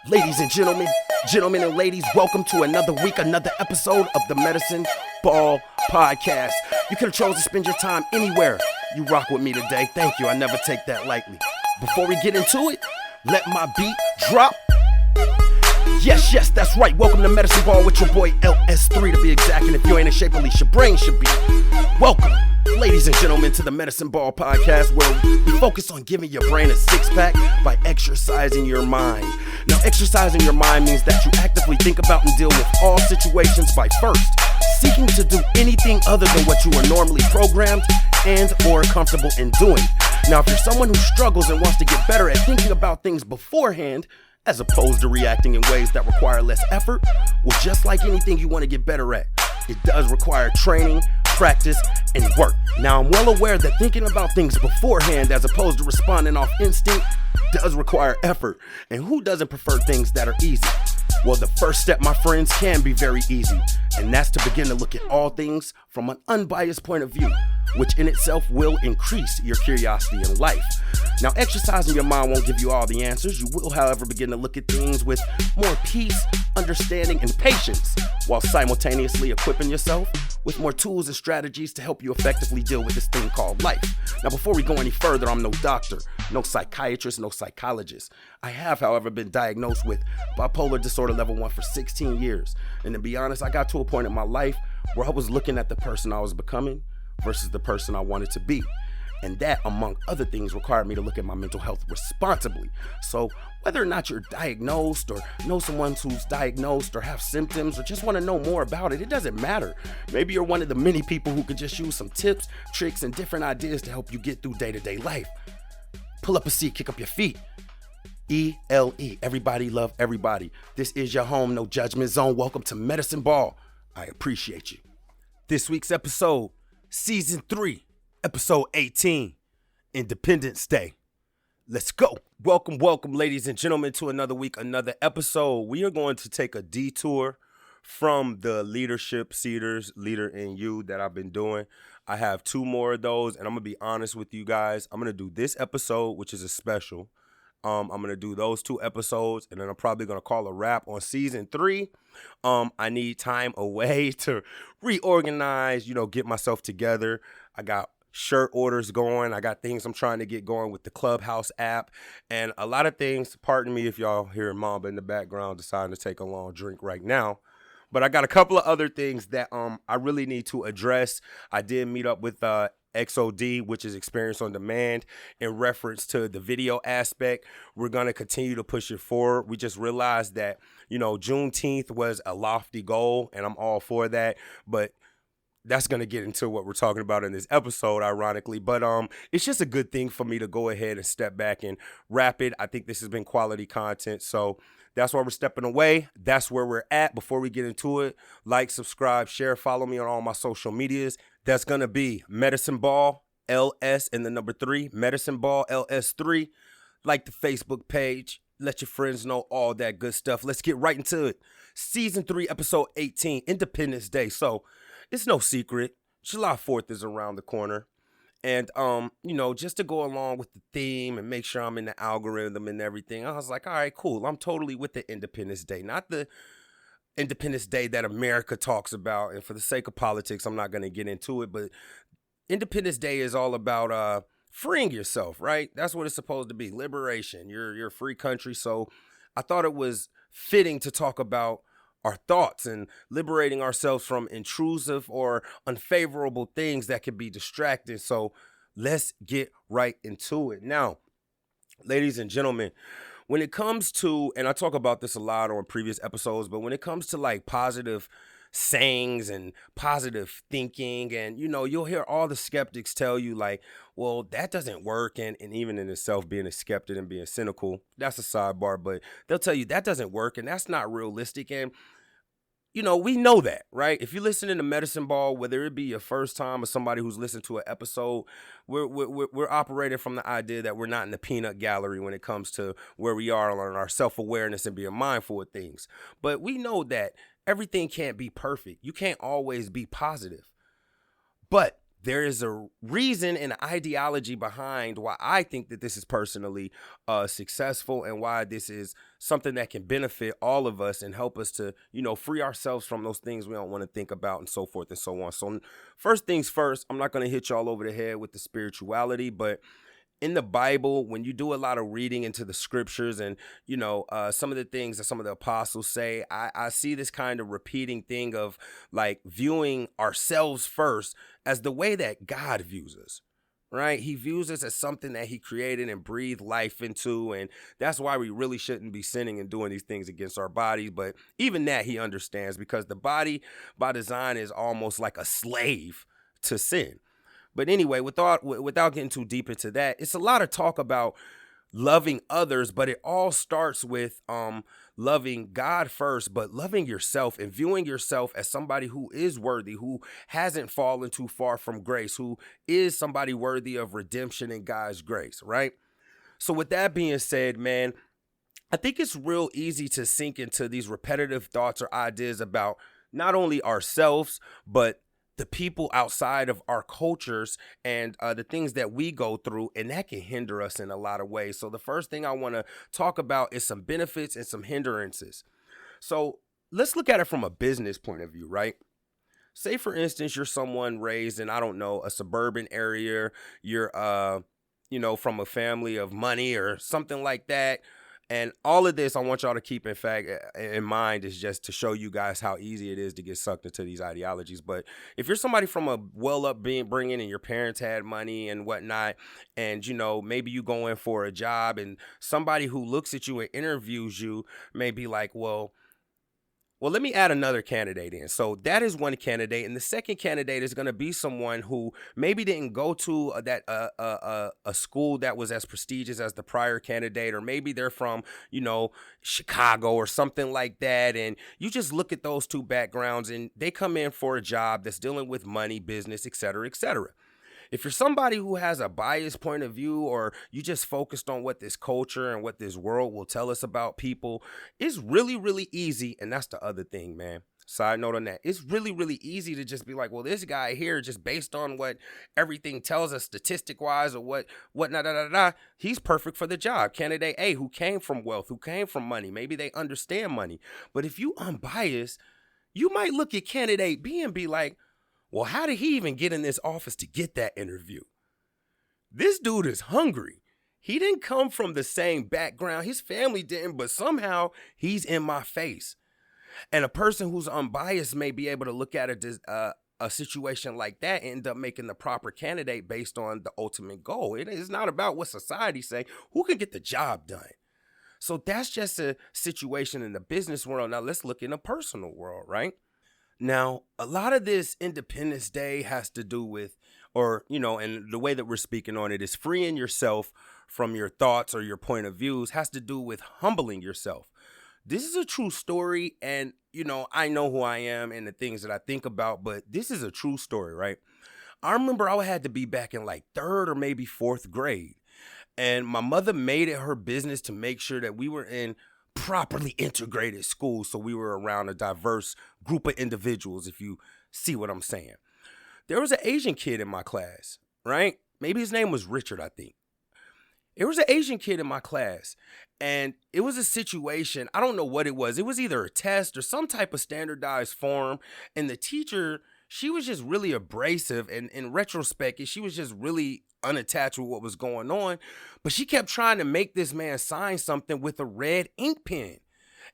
Ladies and gentlemen and ladies, welcome to another week, another episode of the Medicine Ball Podcast. You could have chosen to spend your time anywhere. You rock with me today. Thank you. I never take that lightly. Before we get into it, let my beat drop. Yes, that's right. Welcome to Medicine Ball with your boy S3 to be exact. And if you ain't in shape, at least your brain should be. Welcome, ladies and gentlemen, to the Medicine Ball Podcast, where we focus on giving your brain a six-pack by exercising your mind. Now, exercising your mind means that you actively think about and deal with all situations by first seeking to do anything other than what you are normally programmed and or comfortable in doing. Now, if you're someone who struggles and wants to get better at thinking about things beforehand, as opposed to reacting in ways that require less effort, well, just like anything you want to get better at, it does require training, practice, and work. Now, I'm well aware that thinking about things beforehand as opposed to responding off instinct does require effort. And who doesn't prefer things that are easy? Well, the first step, my friends, can be very easy, and that's to begin to look at all things from an unbiased point of view, which in itself will increase your curiosity in life. Now, exercising your mind won't give you all the answers. You will, however, begin to look at things with more peace, understanding, and patience, while simultaneously equipping yourself with more tools and strategies to help you effectively deal with this thing called life. Now, before we go any further, I'm no doctor, no psychiatrist, no psychologist. I have, however, been diagnosed with bipolar disorder level 1 for 16 years. And to be honest, I got to a point in my life where I was looking at the person I was becoming versus the person I wanted to be. And that, among other things, required me to look at my mental health responsibly. So whether or not you're diagnosed or know someone who's diagnosed or have symptoms or just want to know more about it, it doesn't matter. Maybe you're one of the many people who could just use some tips, tricks, and different ideas to help you get through day-to-day life. Pull up a seat, kick up your feet. ELE, everybody love everybody. This is your home, no judgment zone. Welcome to Medicine Ball. I appreciate you. This week's episode, Season 3. Episode 18, Independence Day. Let's go. Welcome, ladies and gentlemen, to another week, another episode. We are going to take a detour from the leadership seeders, Leader in You, that I've been doing. I have 2 more of those, and I'm going to be honest with you guys. I'm going to do this episode, which is a special. I'm going to do those 2 episodes, and then I'm probably going to call a wrap on Season 3. I need time away to reorganize, get myself together. I got shirt orders going. I got things I'm trying to get going with the Clubhouse app and a lot of things. Pardon me if y'all hear Mamba in the background deciding to take a long drink right now. But I got a couple of other things that I really need to address. I did meet up with XOD, which is Experience on Demand, in reference to the video aspect. We're going to continue to push it forward. We just realized that, Juneteenth was a lofty goal, and I'm all for that. But that's going to get into what we're talking about in this episode, ironically. But it's just a good thing for me to go ahead and step back and wrap it. I think this has been quality content. So that's why we're stepping away. That's where we're at. Before we get into it, like, subscribe, share, follow me on all my social medias. That's going to be Medicine Ball LS and the number 3, Medicine Ball LS3. Like the Facebook page. Let your friends know all that good stuff. Let's get right into it. Season 3, episode 18, Independence Day. So it's no secret, July 4th is around the corner. And, just to go along with the theme and make sure I'm in the algorithm and everything, I was like, all right, cool. I'm totally with the Independence Day, not the Independence Day that America talks about. And for the sake of politics, I'm not going to get into it. But Independence Day is all about freeing yourself, right? That's what it's supposed to be. Liberation. You're a free country. So I thought it was fitting to talk about our thoughts and liberating ourselves from intrusive or unfavorable things that can be distracting. So let's get right into it. Now, ladies and gentlemen, when it comes to, and I talk about this a lot on previous episodes, but when it comes to like positive sayings and positive thinking, and you'll hear all the skeptics tell you like, well, that doesn't work. And even in itself, being a skeptic and being cynical, that's a sidebar, but they'll tell you that doesn't work and that's not realistic. And we know that, right? If you're listening to Medicine Ball, whether it be your first time or somebody who's listened to an episode, we're operating from the idea that we're not in the peanut gallery when it comes to where we are on our self-awareness and being mindful of things. But we know that everything can't be perfect. You can't always be positive. But there is a reason and ideology behind why I think that this is personally successful, and why this is something that can benefit all of us and help us to, free ourselves from those things we don't want to think about, and so forth and so on. So first things first, I'm not going to hit y'all over the head with the spirituality, but in the Bible, when you do a lot of reading into the scriptures and, some of the things that some of the apostles say, I see this kind of repeating thing of like viewing ourselves first as the way that God views us, right? He views us as something that he created and breathed life into. And that's why we really shouldn't be sinning and doing these things against our bodies. But even that he understands, because the body by design is almost like a slave to sin. But anyway, without getting too deep into that, it's a lot of talk about loving others, but it all starts with loving God first, but loving yourself and viewing yourself as somebody who is worthy, who hasn't fallen too far from grace, who is somebody worthy of redemption in God's grace, right? So with that being said, man, I think it's real easy to sink into these repetitive thoughts or ideas about not only ourselves, but the people outside of our cultures and the things that we go through, and that can hinder us in a lot of ways. So the first thing I want to talk about is some benefits and some hindrances. So let's look at it from a business point of view, right? Say, for instance, you're someone raised in, I don't know, a suburban area. You're, from a family of money or something like that. And all of this, I want y'all to keep in mind, is just to show you guys how easy it is to get sucked into these ideologies. But if you're somebody from a bringing and your parents had money and whatnot, and, maybe you go in for a job and somebody who looks at you and interviews you may be like, well, let me add another candidate in. So that is one candidate. And the second candidate is going to be someone who maybe didn't go to a school that was as prestigious as the prior candidate, or maybe they're from, Chicago or something like that. And you just look at those two backgrounds and they come in for a job that's dealing with money, business, et cetera, et cetera. If you're somebody who has a biased point of view, or you just focused on what this culture and what this world will tell us about people, it's really, really easy. And that's the other thing, man. Side note on that. It's really, really easy to just be like, well, this guy here, just based on what everything tells us statistic wise, or what, he's perfect for the job. Candidate A, who came from wealth, who came from money. Maybe they understand money. But if you unbiased, you might look at candidate B and be like, well, how did he even get in this office to get that interview? This dude is hungry. He didn't come from the same background. His family didn't, but somehow he's in my face. And a person who's unbiased may be able to look at a situation like that and end up making the proper candidate based on the ultimate goal. It is not about what society say, who can get the job done. So that's just a situation in the business world. Now let's look in the personal world, right? Now, a lot of this Independence Day has to do with, and the way that we're speaking on it is freeing yourself from your thoughts or your point of views, has to do with humbling yourself. This is a true story, and, I know who I am and the things that I think about, but this is a true story, right? I remember I had to be back in like 3rd or maybe 4th grade, and my mother made it her business to make sure that we were in properly integrated schools, so we were around a diverse group of individuals, if you see what I'm saying. There was an Asian kid in my class, right? Maybe his name was Richard, I think. There was an Asian kid in my class, and it was a situation, I don't know what it was. It was either a test or some type of standardized form, and the teacher, she was just really abrasive, and in retrospect, she was just really unattached with what was going on, but she kept trying to make this man sign something with a red ink pen,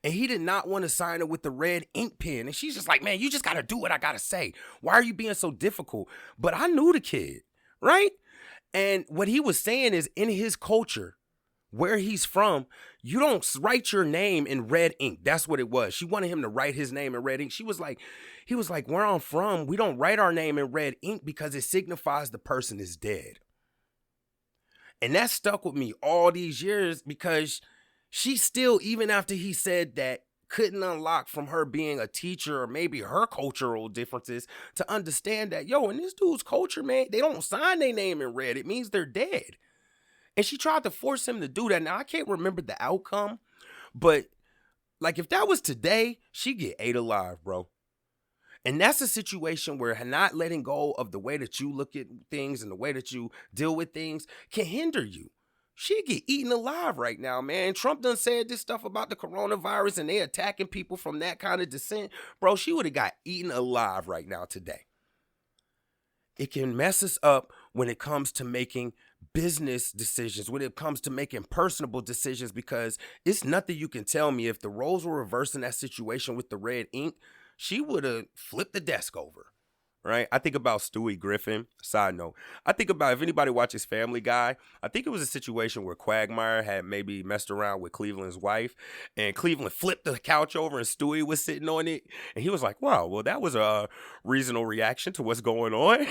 and he did not want to sign it with the red ink pen. And she's just like, man, you just got to do what I got to say. Why are you being so difficult? But I knew the kid, right? And what he was saying is, in his culture, where he's from, you don't write your name in red ink. That's what it was. She wanted him to write his name in red ink. He was like, where I'm from, we don't write our name in red ink because it signifies the person is dead. And that stuck with me all these years, because she still, even after he said that, couldn't unlock from her being a teacher or maybe her cultural differences to understand that, in this dude's culture, man, they don't sign their name in red. It means they're dead. And she tried to force him to do that. Now, I can't remember the outcome, but like if that was today, she'd get ate alive, bro. And that's a situation where not letting go of the way that you look at things and the way that you deal with things can hinder you. She get eaten alive right now, man. Trump done said this stuff about the coronavirus and they attacking people from that kind of dissent. Bro, she would have got eaten alive right now today. It can mess us up when it comes to making business decisions, when it comes to making personable decisions, because it's nothing you can tell me. If the roles were reversed in that situation with the red ink, she would have flipped the desk over. Right? I think about Stewie Griffin. Side note, I think about if anybody watches Family Guy, I think it was a situation where Quagmire had maybe messed around with Cleveland's wife, and Cleveland flipped the couch over and Stewie was sitting on it. And he was like, wow, well, that was a reasonable reaction to what's going on.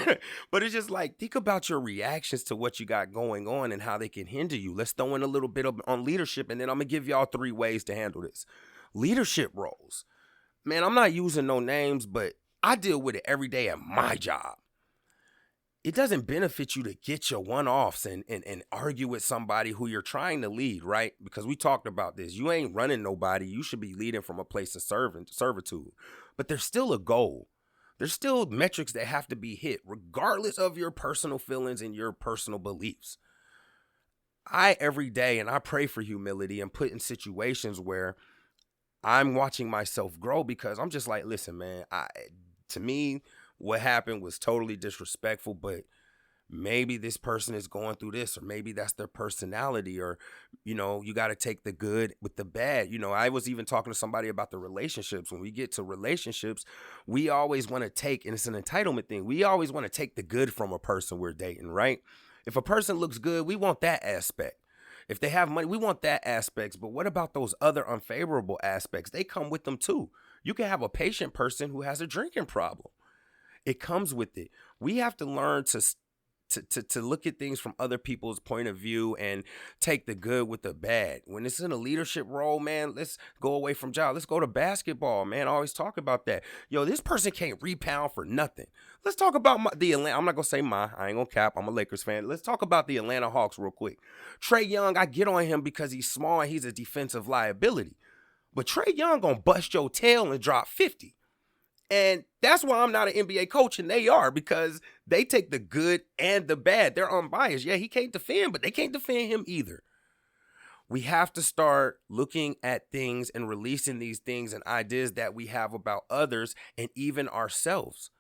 But it's just like, think about your reactions to what you got going on and how they can hinder you. Let's throw in a little bit on leadership, and then I'm going to give y'all 3 ways to handle this. Leadership roles. Man, I'm not using no names, but I deal with it every day at my job. It doesn't benefit you to get your one-offs and argue with somebody who you're trying to lead, right? Because we talked about this. You ain't running nobody. You should be leading from a place of servitude. But there's still a goal. There's still metrics that have to be hit, regardless of your personal feelings and your personal beliefs. Every day, and I pray for humility and put in situations where I'm watching myself grow, because I'm just like, listen, man, to me, what happened was totally disrespectful, but maybe this person is going through this, or maybe that's their personality, or, you got to take the good with the bad. I was even talking to somebody about the relationships. When we get to relationships, we always want to take, and it's an entitlement thing, we always want to take the good from a person we're dating, right? If a person looks good, we want that aspect. If they have money, we want that aspects. But what about those other unfavorable aspects? They come with them too. You can have a patient person who has a drinking problem. It comes with it. We have to learn to look at things from other people's point of view and take the good with the bad. When it's in a leadership role, man, let's go away from job. Let's go to basketball, man. I always talk about that. Yo, this person can't rebound for nothing. Let's talk about the Atlanta. I'm not going to say I ain't going to cap. I'm a Lakers fan. Let's talk about the Atlanta Hawks real quick. Trae Young, I get on him because he's small and he's a defensive liability. But Trae Young going to bust your tail and drop 50. And that's why I'm not an NBA coach, and they are, because they take the good and the bad. They're unbiased. Yeah, he can't defend, but they can't defend him either. We have to start looking at things and releasing these things and ideas that we have about others and even ourselves.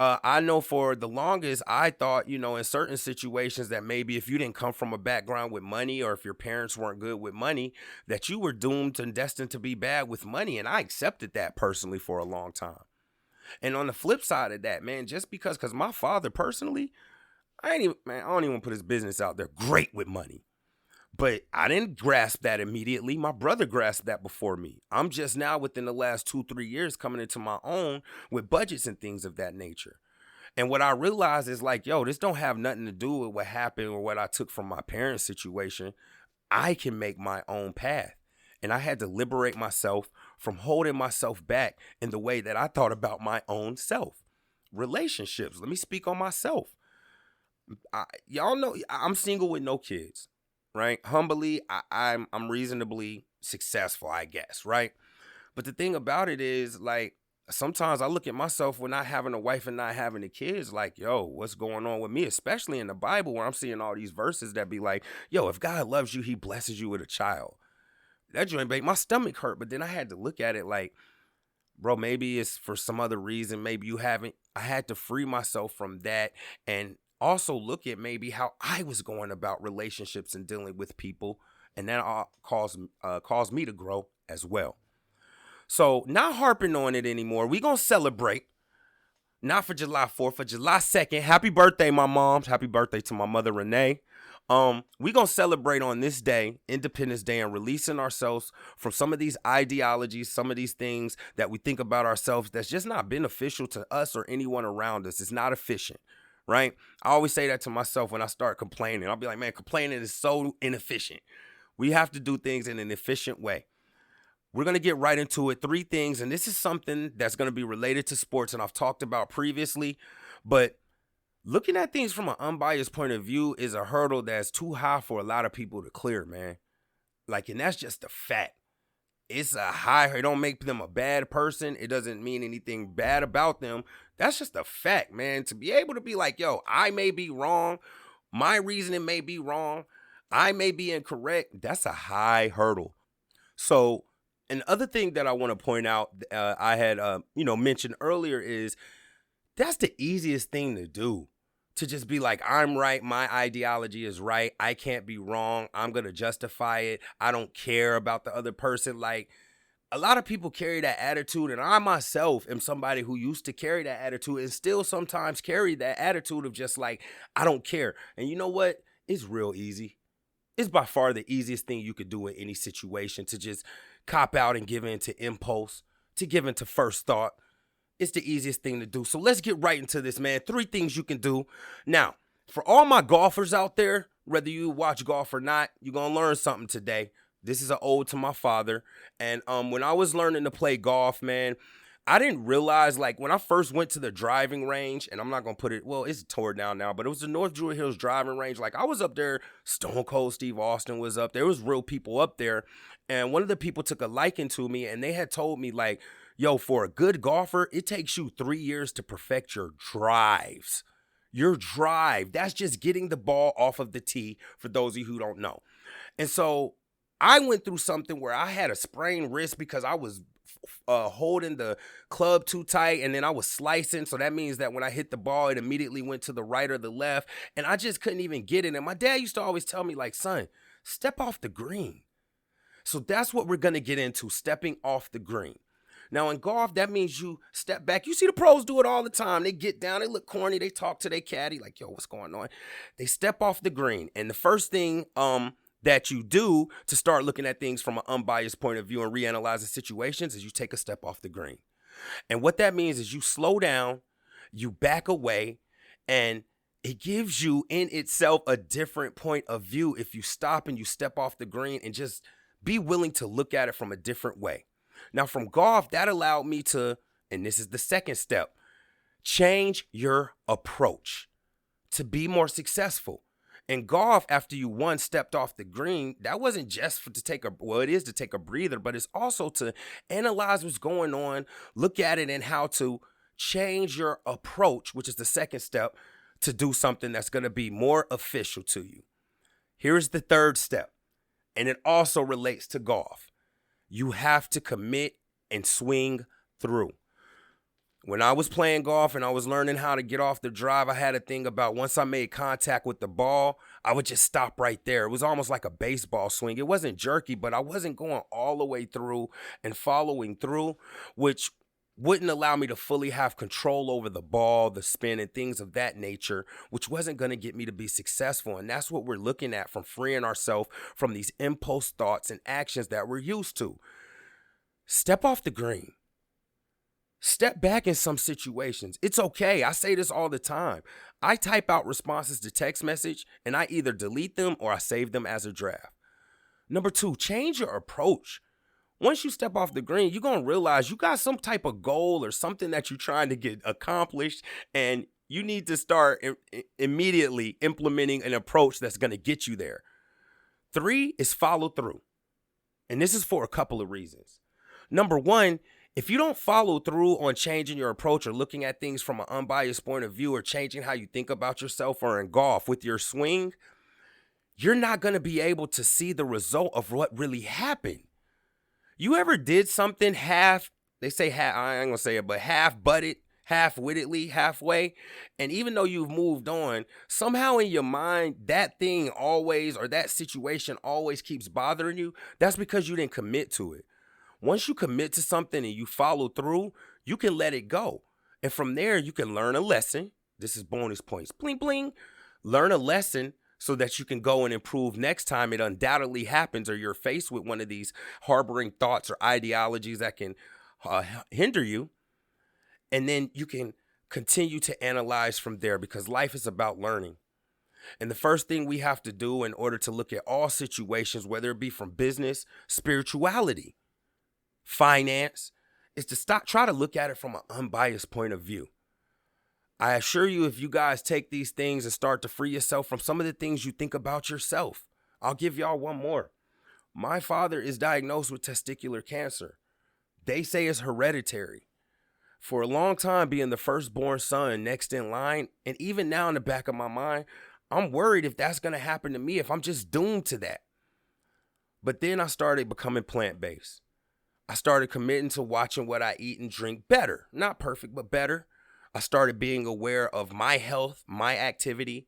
I know for the longest, I thought, in certain situations that maybe if you didn't come from a background with money, or if your parents weren't good with money, that you were doomed and destined to be bad with money. And I accepted that personally for a long time. And on the flip side of that, man, just because my father personally, I don't even put his business out there, great with money. But I didn't grasp that immediately. My brother grasped that before me. I'm just now within the last 2-3 years coming into my own with budgets and things of that nature. And what I realized is like, yo, this don't have nothing to do with what happened or what I took from my parents' situation. I can make my own path. And I had to liberate myself from holding myself back in the way that I thought about my own self. Relationships. Let me speak on myself. Y'all know I'm single with no kids. Right? Humbly, I'm reasonably successful, I guess, right? But the thing about it is, like, sometimes I look at myself when not having a wife and not having the kids, like, yo, what's going on with me? Especially in the Bible, where I'm seeing all these verses that be like, yo, if God loves you, he blesses you with a child. That joint made my stomach hurt. But then I had to look at it like, bro, maybe it's for some other reason. Maybe you haven't. I had to free myself from that and also look at maybe how I was going about relationships and dealing with people, and that caused me to grow as well. So not harping on it anymore. We gonna celebrate, not for July 4th, for July 2nd. Happy birthday, my mom. Happy birthday to my mother, Renee. We gonna celebrate on this day, Independence Day, and releasing ourselves from some of these ideologies, some of these things that we think about ourselves that's just not beneficial to us or anyone around us. It's not efficient. Right? I always say that to myself when I start complaining. I'll be like, man, complaining is so inefficient. We have to do things in an efficient way. We're going to get right into it. 3 things, and this is something that's going to be related to sports, and I've talked about previously, but looking at things from an unbiased point of view is a hurdle that's too high for a lot of people to clear, man. Like, and that's just a fact. it's a high, it don't make them a bad person. It doesn't mean anything bad about them. That's just a fact, man. To be able to be like, yo, I may be wrong. My reasoning may be wrong. I may be incorrect. That's a high hurdle. So, another thing that I want to point out, I had, mentioned earlier is that's the easiest thing to do. To just be like, I'm right, my ideology is right, I can't be wrong, I'm gonna justify it, I don't care about the other person. Like, a lot of people carry that attitude, and I myself am somebody who used to carry that attitude and still sometimes carry that attitude of just like, I don't care. And you know what? It's real easy. It's by far the easiest thing you could do in any situation, to just cop out and give in to impulse, to give in to first thought. It's the easiest thing to do. So let's get right into this, man. 3 things you can do. Now, for all my golfers out there, whether you watch golf or not, you're going to learn something today. This is an ode to my father. And when I was learning to play golf, man, I didn't realize, like, when I first went to the driving range, and I'm not going to put it, well, it's torn down now, but it was the North Druid Hills driving range. Like, I was up there, Stone Cold Steve Austin was up there. There was real people up there. And one of the people took a liking to me, and they had told me, like, yo, for a good golfer, it takes you 3 years to perfect your drives. Your drive, that's just getting the ball off of the tee, for those of you who don't know. And so I went through something where I had a sprained wrist because I was holding the club too tight, and then I was slicing. So that means that when I hit the ball, it immediately went to the right or the left, and I just couldn't even get it. And my dad used to always tell me, like, son, step off the green. So that's what we're going to get into, stepping off the green. Now, in golf, that means you step back. You see the pros do it all the time. They get down, they look corny, they talk to their caddy like, yo, what's going on? They step off the green. And the first thing that you do to start looking at things from an unbiased point of view and reanalyzing situations is you take a step off the green. And what that means is you slow down, you back away, and it gives you in itself a different point of view if you stop and you step off the green and just be willing to look at it from a different way. Now, from golf, that allowed me to, and this is the second step, change your approach to be more successful. In golf, after you stepped off the green, that wasn't just to take it is to take a breather, but it's also to analyze what's going on, look at it, and how to change your approach, which is the second step, to do something that's going to be more official to you. Here's the third step, and it also relates to golf. You have to commit and swing through. When I was playing golf and I was learning how to get off the drive, I had a thing about once I made contact with the ball, I would just stop right there. It was almost like a baseball swing. It wasn't jerky, but I wasn't going all the way through and following through, which wouldn't allow me to fully have control over the ball, the spin, and things of that nature, which wasn't going to get me to be successful. And that's what we're looking at from freeing ourselves from these impulse thoughts and actions that we're used to. Step off the green. Step back in some situations. It's okay. I say this all the time. I type out responses to text message, and I either delete them or I save them as a draft. Number 2, change your approach. Once you step off the green, you're going to realize you got some type of goal or something that you're trying to get accomplished, and you need to start immediately implementing an approach that's going to get you there. 3 is follow through. And this is for a couple of reasons. Number 1, if you don't follow through on changing your approach or looking at things from an unbiased point of view or changing how you think about yourself or in golf with your swing, you're not going to be able to see the result of what really happened. You ever did something they say half, I ain't gonna say it, but half-butted, half-wittedly, halfway, and even though you've moved on, somehow in your mind, that thing always, or that situation always keeps bothering you? That's because you didn't commit to it. Once you commit to something and you follow through, you can let it go. And from there, you can learn a lesson. This is bonus points. Bling, bling. Learn a lesson so that you can go and improve next time it undoubtedly happens or you're faced with one of these harboring thoughts or ideologies that can hinder you. And then you can continue to analyze from there, because life is about learning. And the first thing we have to do in order to look at all situations, whether it be from business, spirituality, finance, is to try to look at it from an unbiased point of view. I assure you, if you guys take these things and start to free yourself from some of the things you think about yourself, I'll give y'all one more. My father is diagnosed with testicular cancer. They say it's hereditary. For a long time, being the firstborn son, next in line, and even now in the back of my mind, I'm worried if that's going to happen to me, if I'm just doomed to that. But then I started becoming plant-based. I started committing to watching what I eat and drink better. Not perfect, but better. I started being aware of my health, my activity,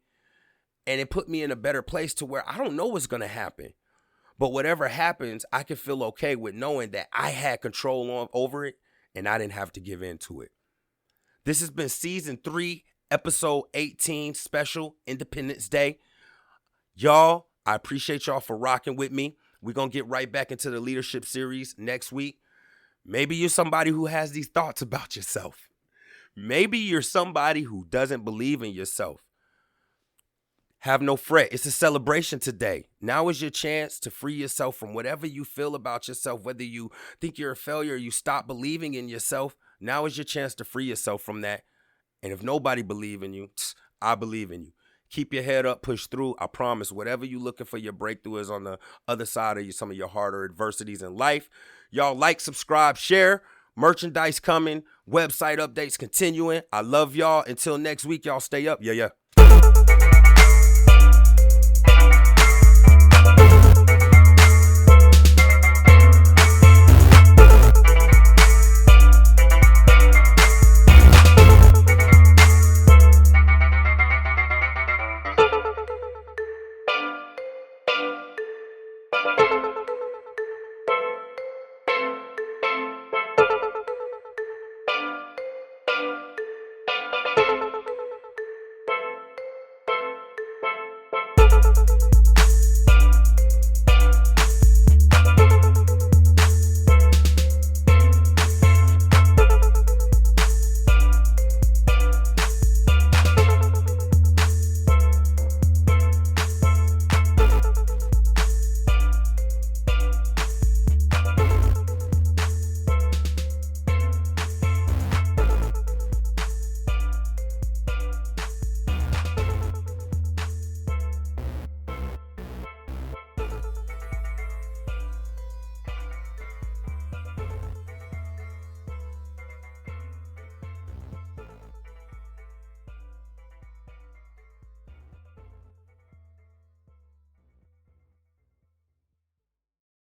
and it put me in a better place to where I don't know what's going to happen. But whatever happens, I can feel okay with knowing that I had control over it and I didn't have to give in to it. This has been season 3, episode 18, special Independence Day. Y'all, I appreciate y'all for rocking with me. We're going to get right back into the leadership series next week. Maybe you're somebody who has these thoughts about yourself. Maybe you're somebody who doesn't believe in yourself. Have no fret. It's a celebration today. Now is your chance to free yourself from whatever you feel about yourself, whether you think you're a failure or you stop believing in yourself. Now is your chance to free yourself from that. And if nobody believes in you, I believe in you. Keep your head up, push through. I promise whatever you're looking for, your breakthrough is on the other side of some of your harder adversities in life. Y'all like, subscribe, share. Merchandise coming. Website updates continuing. I love y'all. Until next week, y'all stay up. Yeah.